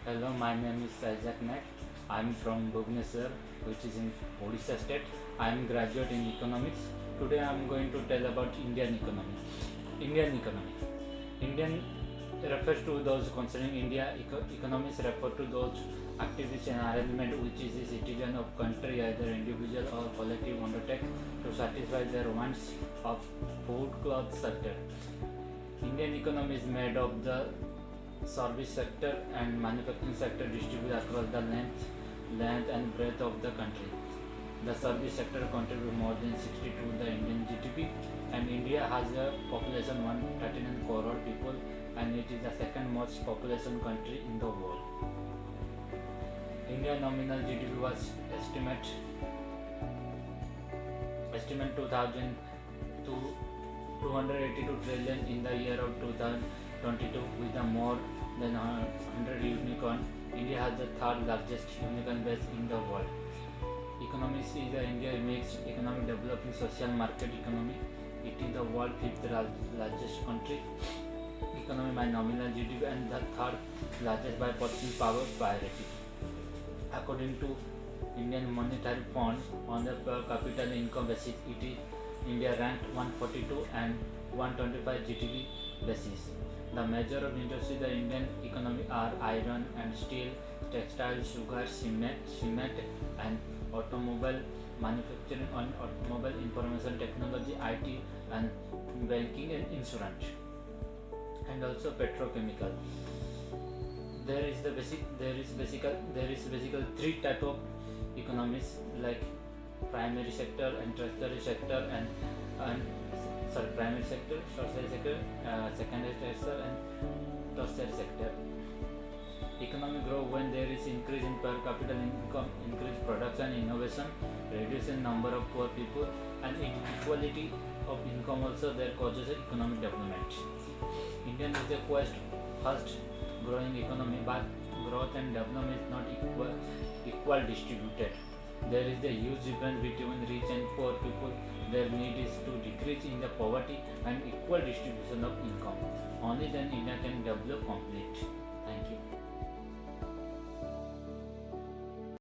Hello, my name is Issac Naik. I am from Bhubaneswar, which is in Orissa state. I am graduate in economics. Today I am going to tell about Indian economy. Indian economy. Indian refers to those concerning India. Economics refer to those activities and arrangement which is a citizen of country, either individual or collective, undertake to satisfy their wants of food, cloth, sector. Indian economy is made of the service sector and manufacturing sector distributed across the length and breadth of the country. The service sector contributes more than 60 to the Indian GDP, and India has a population 139 crore people, and it is the second most population country in the world. India nominal GDP was estimate 2000 to 282 trillion in the year of 2022, with a more than 100 unicorn. India has the third largest unicorn base in the world. Economics is India makes economic developing social market economy. It is the world fifth largest country economy by nominal GDP and the third largest by purchasing power parity. According to Indian Monetary Fund, on the per capita income basis, India ranked 142 and 125 GDP basis. The major of industry the Indian economy are iron and steel, textile, sugar, cement and automobile manufacturing and automobile information technology, IT and banking and insurance, and also petrochemical. There is basically three type of economies, like primary sector and tertiary sector and primary sector, tertiary sector, secondary sector and tertiary sector. Economy grow when there is increase in per capita income, increased production, innovation, reducing number of poor people, and inequality of income also there causes economic development. Indian is the first growing economy, but growth and development is not equal distributed. There is a huge difference between rich and poor people. Their need is to decrease in the poverty and equal distribution of income. Only then India can develop complete. Thank you.